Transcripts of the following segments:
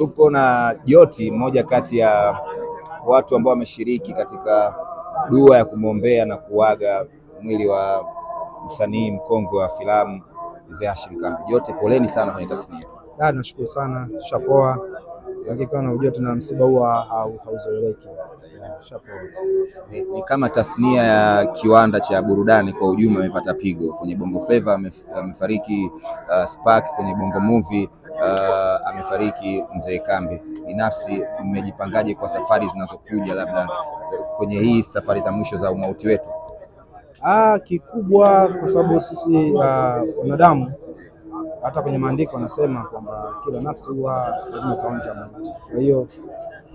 Tupo na Joti, mmoja kati ya watu ambao wameshiriki katika dua ya kumwombea na kuaga mwili wa msanii mkongwe wa filamu Mzee Hashim Kambi. Joti, poleni sana kwenye tasnia. Nashukuru sana, shapoa. Lakini kana ujue tuna msiba huwa hauzoeleki. Shapoa. Ni kama tasnia ya kiwanda cha burudani kwa ujumla imepata pigo. Kwenye Bongo Flava amefariki Spark, kwenye Bongo Movie amefariki Mzee Kambi. Binafsi mmejipangaje kwa safari zinazokuja, labda kwenye hii safari za mwisho za umauti wetu? Kikubwa kwa sababu sisi wanadamu, hata kwenye maandiko wanasema kwamba kila nafsi huwa lazima itaonja mauti. Kwa hiyo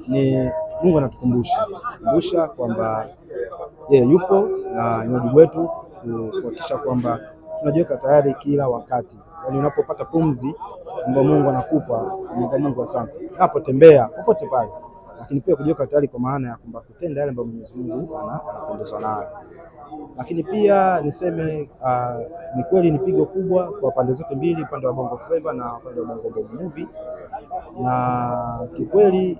ni Mungu anatukumbusha kwamba yeye yupo na ni wajibu wetu kuhakikisha kwamba tunajiweka tayari kila wakati. Yaani unapopata pumzi ambayo Mungu anakupa, Mungu asante. Unapotembea popote pale, lakini pia kujiweka tayari kwa maana ya kwamba kutenda yale ambayo Mwenyezi Mungu anapendezwa nayo. Lakini pia niseme ni kweli ni pigo kubwa kwa pande zote mbili, upande wa Bongo Flava na upande wa Bongo Movie, na kikweli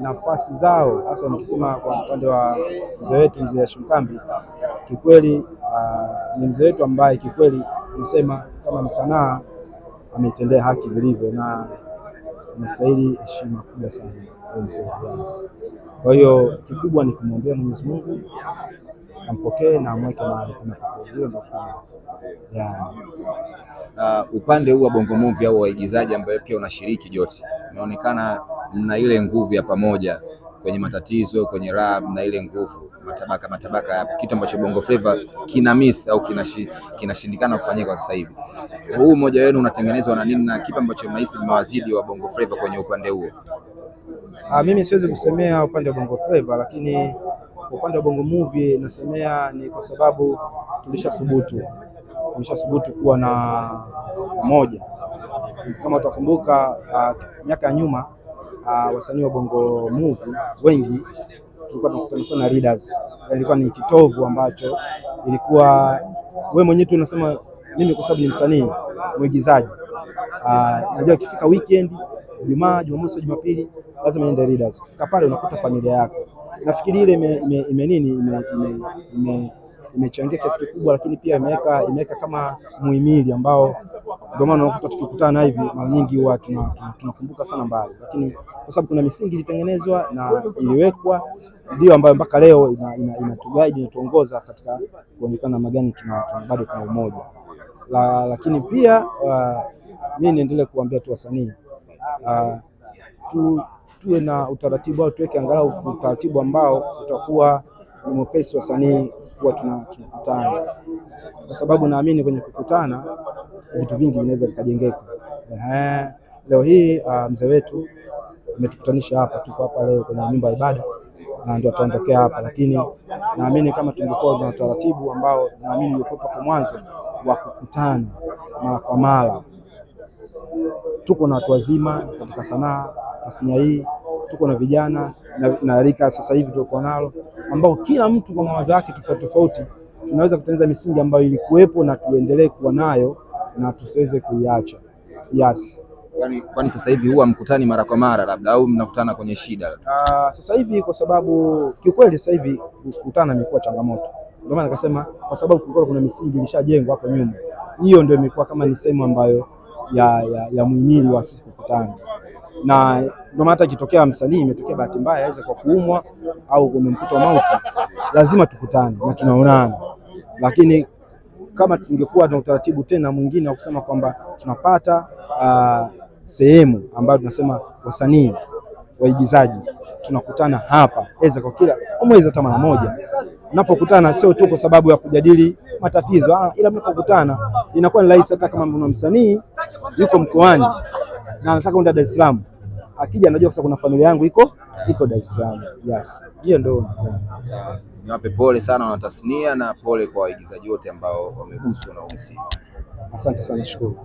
nafasi zao hasa nikisema kwa upande wa mzee wetu Mzee Hashim Kambi, kikweli ni mzee wetu ambaye kikweli nisema kama ni sanaa ametendea haki vilivyo na anastahili heshima kubwa sana mzee. Kwa hiyo kikubwa ni kumwombea Mwenyezi Mungu ampokee na amweke mahali pema. Hiyo ndio upande huu wa Bongo Movie au waigizaji ambayo pia unashiriki Joti, inaonekana mna ile nguvu ya pamoja kwenye matatizo, kwenye raha, na ile nguvu matabaka hapo, kitu ambacho Bongo Flava kina miss au kinashindikana kufanyika kwa sasa hivi. Huu mmoja wenu unatengenezwa na nini, na kipi ambacho mnahisi mmewazidi wa Bongo Flava kwenye upande huo? Mimi siwezi kusemea upande wa Bongo Flava, lakini upande wa Bongo Movie nasemea ni kwa sababu tulishasubutu kuwa na moja. Kama utakumbuka miaka ya nyuma wasanii wa Bongo Movie wengi tulikuwa tunakutana sana Leaders. Ilikuwa ni kitovu ambacho ilikuwa wewe mwenyewe tu unasema mimi kwa sababu ni msanii mwigizaji, najua ikifika weekend, Ijumaa, Jumamosi, Jumapili lazima niende Leaders. Kufika pale unakuta familia yako. Nafikiri ile imechangia kiasi kikubwa, lakini pia imeweka kama muhimili ambao ndio maana unakuta tukikutana hivi mara nyingi huwa tunakumbuka sana mbali, lakini kwa sababu kuna misingi ilitengenezwa na iliwekwa, ndio ambayo mpaka leo inatuguide, inatuongoza katika kuonekana namna gani bado tuna umoja. Lakini pia mimi niendelee kuambia tu wasanii tuwe na utaratibu au tuweke angalau utaratibu ambao utakuwa ni mwepesi wasanii kuwa tunakutana, kwa sababu naamini kwenye kukutana vitu vingi vinaweza vikajengeka. Leo hii mzee wetu ametukutanisha hapa, tuko hapa leo kwenye nyumba ya ibada na ndio tutaondokea hapa, lakini naamini kama tungekuwa na utaratibu ambao naamini ulikuwa hapo mwanzo wa kukutana mara kwa mara. Tuko na watu wazima katika sanaa tasnia hii, tuko na vijana na rika sasa hivi tuko nalo, ambao kila mtu kwa mawazo yake tofauti tunaweza kutengeneza misingi ambayo ilikuwepo na tuendelee kuwa nayo na tusiweze kuiacha. Yes. Kwani sasa hivi huwa mkutani mara kwa mara labda, au mnakutana kwenye shida? Sasa hivi kwa sababu kiukweli sasa hivi kukutana imekuwa changamoto. Ndio maana nikasema kwa sababu kulikuwa kuna misingi ilishajengwa hapo nyuma. Hiyo ndio imekuwa kama ni sehemu ambayo ya muhimili wa sisi kukutana. Na ndio maana hata ikitokea msanii imetokea bahati mbaya aweze kwa kuumwa au kumemkuta mauti, lazima tukutane na tunaonana. Lakini kama tungekuwa na utaratibu tena mwingine wa kusema kwamba tunapata sehemu ambayo tunasema wasanii waigizaji tunakutana hapa eza kwa kila mwezi hata mara moja, unapokutana sio tu kwa sababu ya kujadili matatizo, ila mnapokutana inakuwa ni rahisi. Hata kama kuna msanii yuko mkoani na anataka kwenda Dar es Salaam, akija anajua sasa kuna familia yangu iko Dar es Salaam. Yes, hiyo ndio. Niwape pole sana wana tasnia na pole kwa waigizaji wote ambao wameguswa na msiba. Asante sana, shukuru.